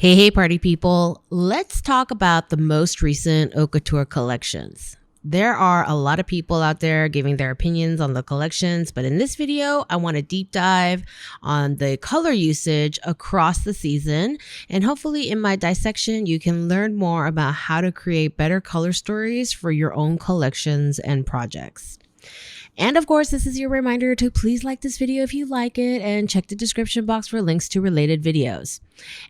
Hey, party people. Let's talk about the most recent haute couture collections. There are a lot of people out there giving their opinions on the collections, but in this video, I want to deep dive on the color usage across the season. And hopefully in my dissection, you can learn more about how to create better color stories for your own collections and projects. And of course, this is your reminder to please like this video if you like it and check the description box for links to related videos.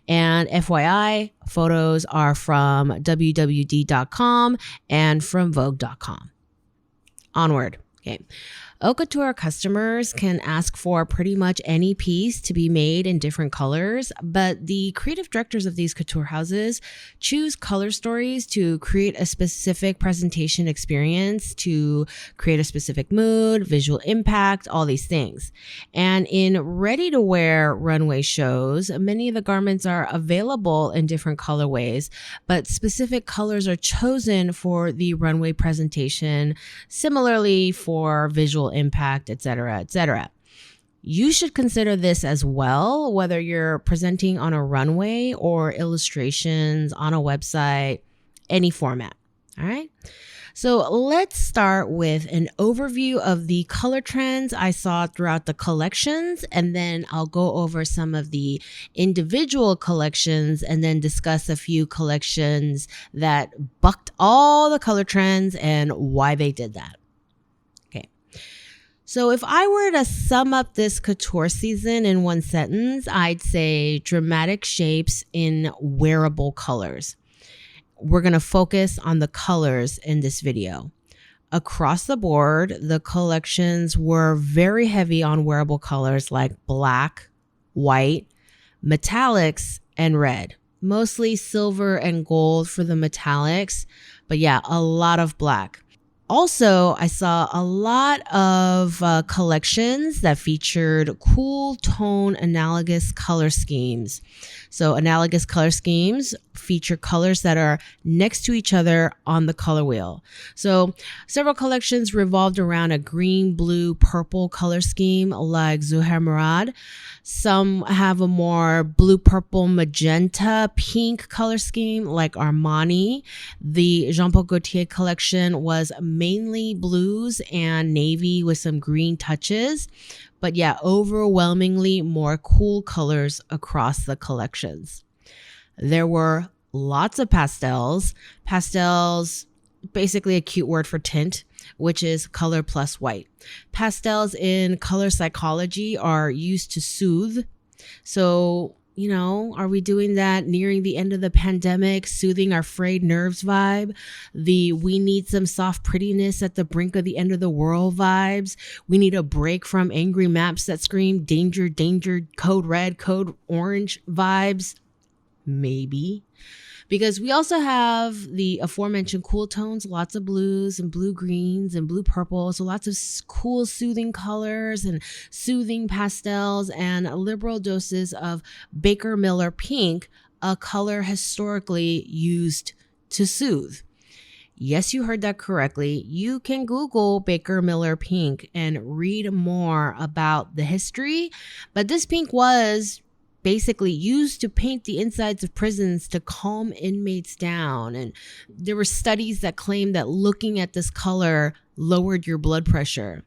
And FYI, photos are from wwd.com and from vogue.com. Onward. Okay. Haute couture customers can ask for pretty much any piece to be made in different colors, but the creative directors of these couture houses choose color stories to create a specific presentation experience, to create a specific mood, visual impact, all these things. And in ready-to-wear runway shows, many of the garments are available in different colorways, but specific colors are chosen for the runway presentation, similarly for visual impact, etc., etc. You should consider this as well, whether you're presenting on a runway or illustrations on a website, any format. All right. So let's start with an overview of the color trends I saw throughout the collections, and then I'll go over some of the individual collections and then discuss a few collections that bucked all the color trends and why they did that. So if I were to sum up this couture season in one sentence, I'd say dramatic shapes in wearable colors. We're going to focus on the colors in this video. Across the board, the collections were very heavy on wearable colors like black, white, metallics, and red. Mostly silver and gold for the metallics, but yeah, a lot of black. Also, I saw a lot of collections that featured cool tone analogous color schemes. So analogous color schemes feature colors that are next to each other on the color wheel. So several collections revolved around a green, blue, purple color scheme like Zuhair Murad. Some have a more blue, purple, magenta, pink color scheme like Armani. The Jean-Paul Gaultier collection was mainly blues and navy with some green touches. But yeah, overwhelmingly more cool colors across the collections. There were lots of pastels. Pastels, basically a cute word for tint, which is color plus white. Pastels in color psychology are used to soothe. So, are we doing that nearing the end of the pandemic, soothing our frayed nerves vibe? The we need some soft prettiness at the brink of the end of the world vibes? We need a break from angry maps that scream danger, danger, code red, code orange vibes? Maybe. Because we also have the aforementioned cool tones, lots of blues and blue greens and blue purple. So lots of cool soothing colors and soothing pastels and liberal doses of Baker Miller pink, a color historically used to soothe. Yes, you heard that correctly. You can Google Baker Miller pink and read more about the history, but this pink was basically used to paint the insides of prisons to calm inmates down. And there were studies that claimed that looking at this color lowered your blood pressure.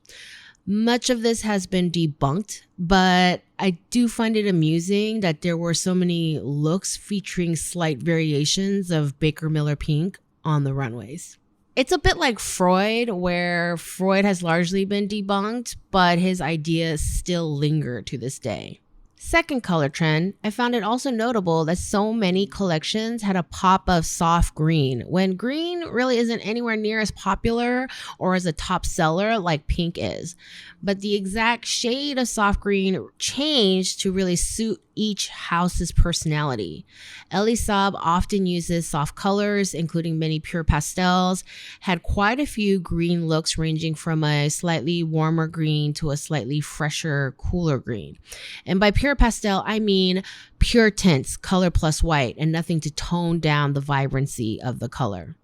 Much of this has been debunked, but I do find it amusing that there were so many looks featuring slight variations of Baker Miller pink on the runways. It's a bit like Freud, where Freud has largely been debunked, but his ideas still linger to this day. Second color trend, I found it also notable that so many collections had a pop of soft green, when green really isn't anywhere near as popular or as a top seller like pink is. But the exact shade of soft green changed to really suit each house's personality. Elie Saab often uses soft colors, including many pure pastels, had quite a few green looks ranging from a slightly warmer green to a slightly fresher, cooler green. And by pure pastel, I mean pure tints, color plus white, and nothing to tone down the vibrancy of the color.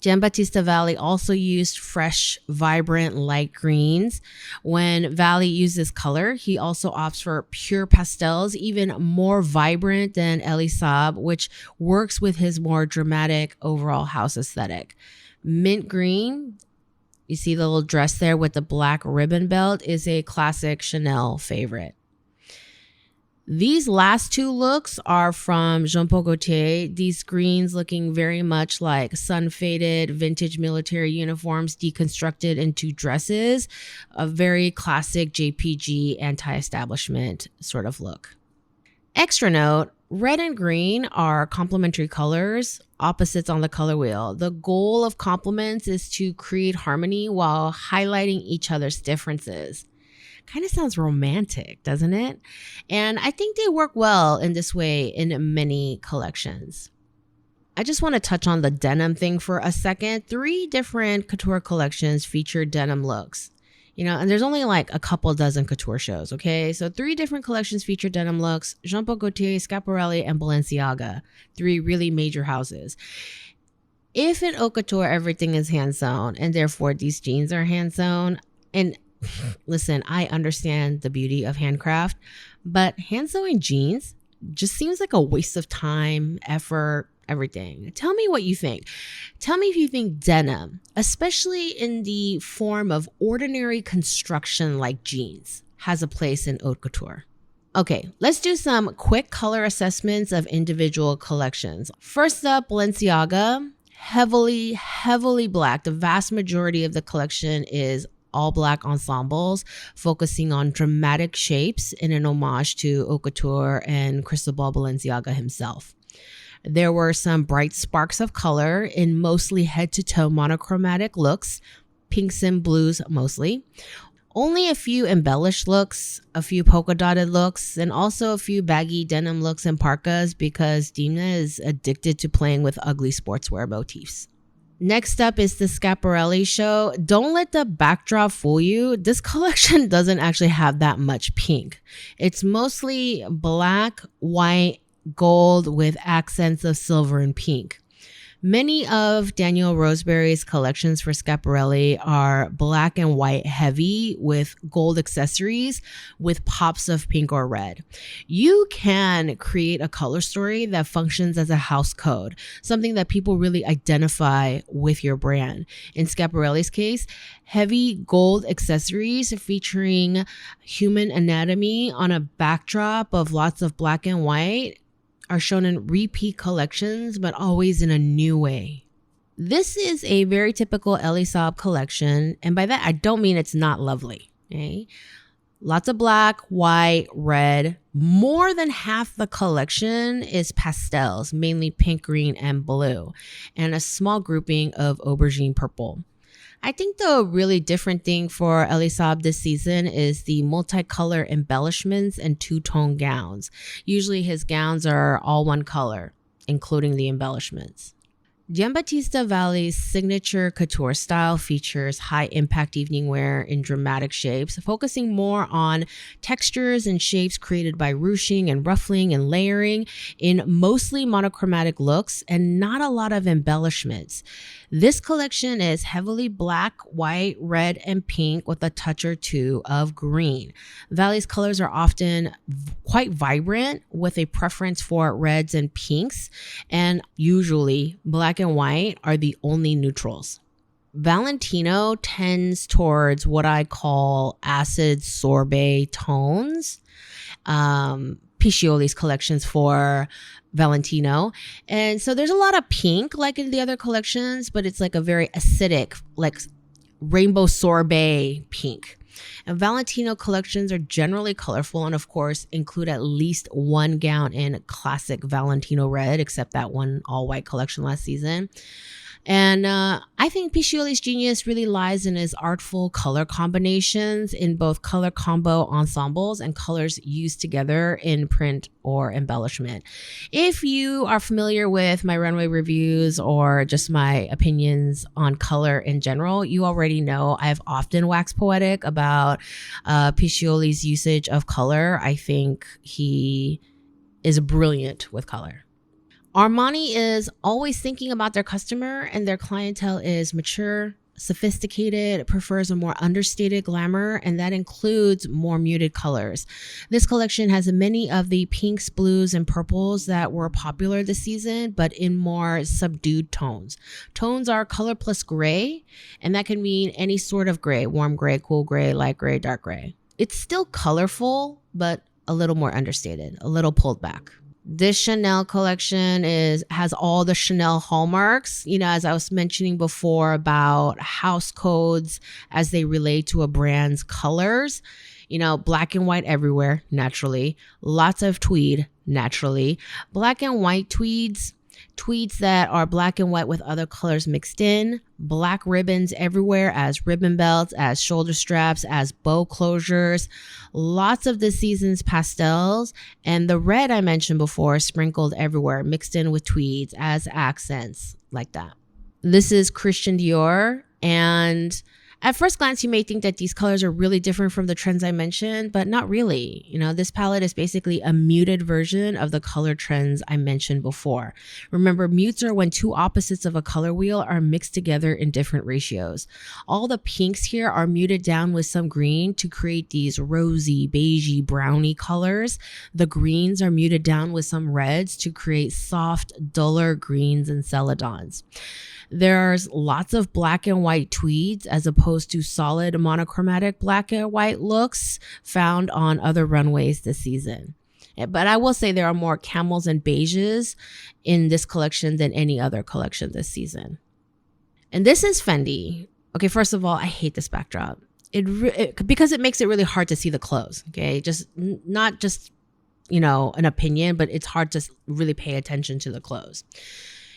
Giambattista Valli also used fresh, vibrant, light greens. When Valli uses color, he also opts for pure pastels, even more vibrant than Elie Saab, which works with his more dramatic overall house aesthetic. Mint green, you see the little dress there with the black ribbon belt, is a classic Chanel favorite. These last two looks are from Jean-Paul Gaultier. These greens looking very much like sun-faded vintage military uniforms deconstructed into dresses. A very classic JPG anti-establishment sort of look. Extra note, red and green are complementary colors, opposites on the color wheel. The goal of complements is to create harmony while highlighting each other's differences. Kind of sounds romantic, doesn't it? And I think they work well in this way in many collections. I just want to touch on the denim thing for a second. 3 different couture collections feature denim looks. And there's only like a couple dozen couture shows, okay? So 3 different collections feature denim looks: Jean-Paul Gaultier, Schiaparelli, and Balenciaga. 3 really major houses. If in haute couture everything is hand sewn, and therefore these jeans are hand sewn, and listen, I understand the beauty of handcraft, but hand sewing jeans just seems like a waste of time, effort, everything. Tell me what you think. Tell me if you think denim, especially in the form of ordinary construction like jeans, has a place in haute couture. Okay, let's do some quick color assessments of individual collections. First up, Balenciaga, heavily black. The vast majority of the collection is all black ensembles, focusing on dramatic shapes in an homage to haute couture and Cristobal Balenciaga himself. There were some bright sparks of color in mostly head-to-toe monochromatic looks, pinks and blues mostly. Only a few embellished looks, a few polka-dotted looks, and also a few baggy denim looks and parkas because Dimna is addicted to playing with ugly sportswear motifs. Next up is the Schiaparelli show. Don't let the backdrop fool you. This collection doesn't actually have that much pink. It's mostly black, white, gold with accents of silver and pink. Many of Daniel Roseberry's collections for Schiaparelli are black and white heavy with gold accessories with pops of pink or red. You can create a color story that functions as a house code, something that people really identify with your brand. In Schiaparelli's case, heavy gold accessories featuring human anatomy on a backdrop of lots of black and white are shown in repeat collections, but always in a new way. This is a very typical Elie Saab collection, and by that I don't mean it's not lovely. Okay? Lots of black, white, red. More than half the collection is pastels, mainly pink, green, and blue, and a small grouping of aubergine purple. I think the really different thing for Elie Saab this season is the multicolor embellishments and two-tone gowns. Usually his gowns are all one color, including the embellishments. Giambattista Valli's signature couture style features high-impact evening wear in dramatic shapes, focusing more on textures and shapes created by ruching and ruffling and layering in mostly monochromatic looks and not a lot of embellishments. This collection is heavily black, white, red, and pink with a touch or two of green. Valli's colors are often quite vibrant with a preference for reds and pinks, and usually black and white are the only neutrals. Valentino tends towards what I call acid sorbet tones. Piscioli's collections for Valentino. And so there's a lot of pink like in the other collections, but it's like a very acidic, like rainbow sorbet pink. And Valentino collections are generally colorful and of course include at least one gown in classic Valentino red, except that one all white collection last season. And I think Piscioli's genius really lies in his artful color combinations in both color combo ensembles and colors used together in print or embellishment. If you are familiar with my runway reviews or just my opinions on color in general, you already know I've often waxed poetic about Piscioli's usage of color. I think he is brilliant with color. Armani is always thinking about their customer, and their clientele is mature, sophisticated, prefers a more understated glamour, and that includes more muted colors. This collection has many of the pinks, blues, and purples that were popular this season, but in more subdued tones. Tones are color plus gray, and that can mean any sort of gray: warm gray, cool gray, light gray, dark gray. It's still colorful, but a little more understated, a little pulled back. This Chanel collection has all the Chanel hallmarks, as I was mentioning before about house codes as they relate to a brand's colors. Black and white everywhere, naturally. Lots of tweed, naturally. Black and white tweeds that are black and white with other colors mixed in. Black ribbons everywhere as ribbon belts, as shoulder straps, as bow closures. Lots of this season's pastels, and the red I mentioned before sprinkled everywhere, mixed in with tweeds as accents, like that. This is Christian Dior, and at first glance, you may think that these colors are really different from the trends I mentioned, but not really. This palette is basically a muted version of the color trends I mentioned before. Remember, mutes are when two opposites of a color wheel are mixed together in different ratios. All the pinks here are muted down with some green to create these rosy, beigey, browny colors. The greens are muted down with some reds to create soft, duller greens and celadons. There's lots of black and white tweeds as opposed to solid monochromatic black and white looks found on other runways this season. But I will say there are more camels and beiges in this collection than any other collection this season. And this is Fendi. Okay, first of all, I hate this backdrop. Because it makes it really hard to see the clothes. Okay, not just an opinion, but it's hard to really pay attention to the clothes.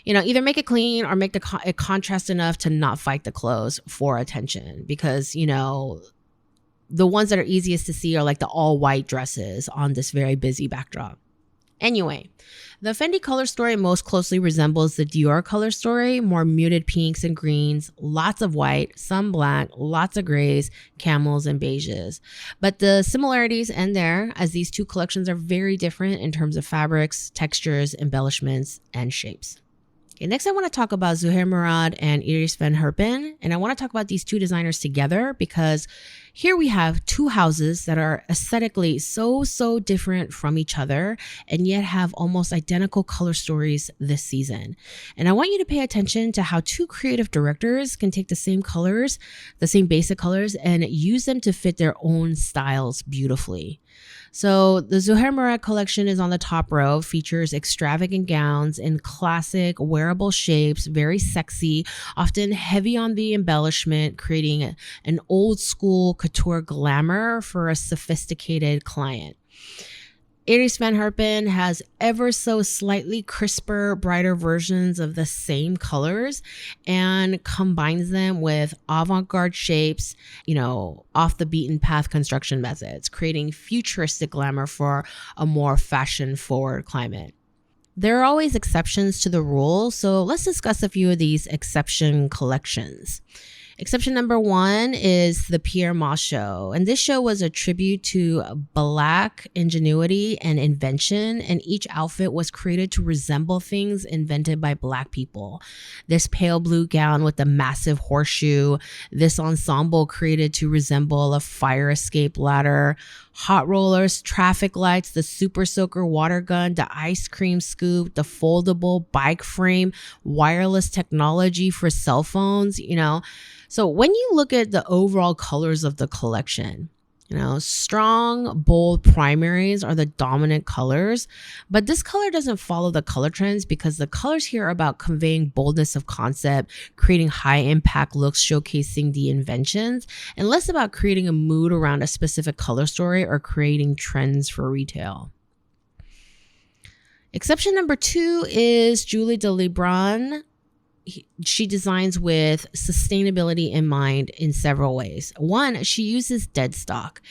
Either make it clean or make it contrast enough to not fight the clothes for attention, because, the ones that are easiest to see are like the all white dresses on this very busy backdrop. Anyway, the Fendi color story most closely resembles the Dior color story: more muted pinks and greens, lots of white, some black, lots of grays, camels, and beiges. But the similarities end there, as these two collections are very different in terms of fabrics, textures, embellishments, and shapes. Okay, next I want to talk about Zuhair Murad and Iris van Herpen, and I want to talk about these two designers together because here we have two houses that are aesthetically so different from each other and yet have almost identical color stories this season. And I want you to pay attention to how two creative directors can take the same colors, the same basic colors, and use them to fit their own styles beautifully. So the Zuhair Murad collection is on the top row, features extravagant gowns in classic wearable shapes, very sexy, often heavy on the embellishment, creating an old school couture glamour for a sophisticated client. Iris van Herpen has ever so slightly crisper, brighter versions of the same colors and combines them with avant-garde shapes, off the beaten path construction methods, creating futuristic glamour for a more fashion-forward climate. There are always exceptions to the rule, so let's discuss a few of these exception collections. Exception number one is the Pyer Moss show. And this show was a tribute to Black ingenuity and invention, and each outfit was created to resemble things invented by Black people. This pale blue gown with the massive horseshoe, this ensemble created to resemble a fire escape ladder, hot rollers, traffic lights, the super soaker water gun, the ice cream scoop, the foldable bike frame, wireless technology for cell phones, So when you look at the overall colors of the collection, strong, bold primaries are the dominant colors, but this color doesn't follow the color trends because the colors here are about conveying boldness of concept, creating high impact looks, showcasing the inventions, and less about creating a mood around a specific color story or creating trends for retail. Exception number two is Julie de Libran she designs with sustainability in mind in several ways. One, she uses dead stock.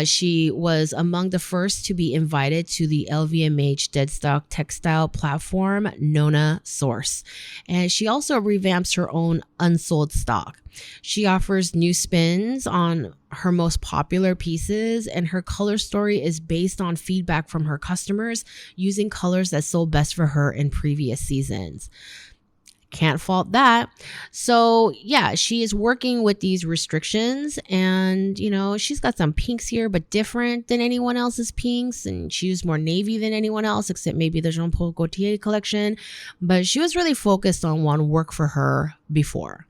She was among the first to be invited to the LVMH dead stock textile platform, Nona Source. And she also revamps her own unsold stock. She offers new spins on her most popular pieces, and her color story is based on feedback from her customers using colors that sold best for her in previous seasons. Can't fault that. So yeah, she is working with these restrictions, and she's got some pinks here, but different than anyone else's pinks, and she used more navy than anyone else, except maybe the Jean-Paul Gaultier collection. But she was really focused on one work for her before.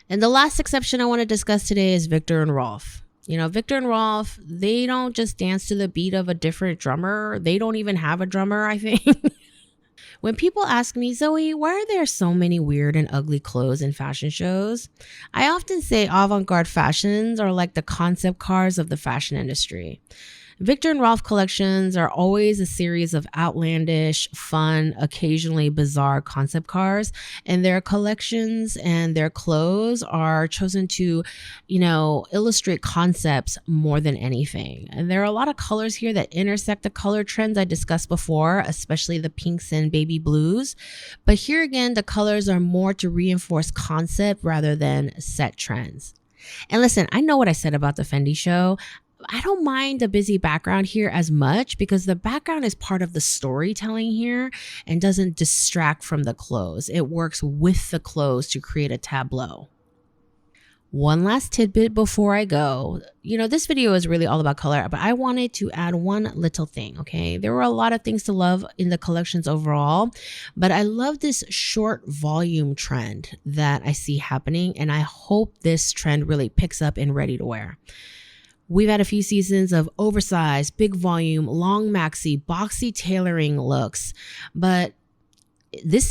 And the last exception I want to discuss today is Viktor and Rolf. Viktor and Rolf, they don't just dance to the beat of a different drummer. They don't even have a drummer, I think. When people ask me, Zoe, why are there so many weird and ugly clothes in fashion shows? I often say avant-garde fashions are like the concept cars of the fashion industry. Viktor and Rolf collections are always a series of outlandish, fun, occasionally bizarre concept cars, and their collections and their clothes are chosen to, illustrate concepts more than anything. And there are a lot of colors here that intersect the color trends I discussed before, especially the pinks and baby blues. But here again, the colors are more to reinforce concept rather than set trends. And listen, I know what I said about the Fendi show. I don't mind the busy background here as much because the background is part of the storytelling here and doesn't distract from the clothes. It works with the clothes to create a tableau. One last tidbit before I go. This video is really all about color, but I wanted to add one little thing, okay? There were a lot of things to love in the collections overall, but I love this short volume trend that I see happening, and I hope this trend really picks up in ready to wear. We've had a few seasons of oversized, big volume, long maxi, boxy tailoring looks. But this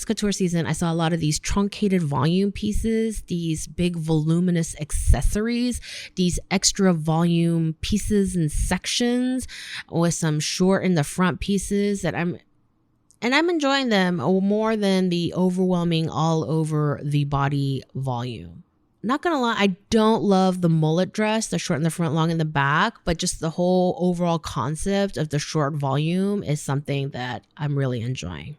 couture season, I saw a lot of these truncated volume pieces, these big voluminous accessories, these extra volume pieces and sections with some short in the front pieces I'm enjoying them more than the overwhelming all over the body volume. Not gonna lie, I don't love the mullet dress, the short in the front, long in the back, but just the whole overall concept of the short volume is something that I'm really enjoying.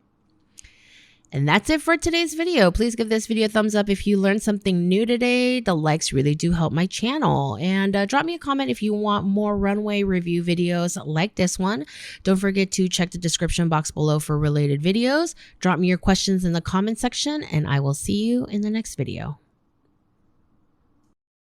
And that's it for today's video. Please give this video a thumbs up if you learned something new today. The likes really do help my channel. And drop me a comment if you want more runway review videos like this one. Don't forget to check the description box below for related videos. Drop me your questions in the comment section, and I will see you in the next video.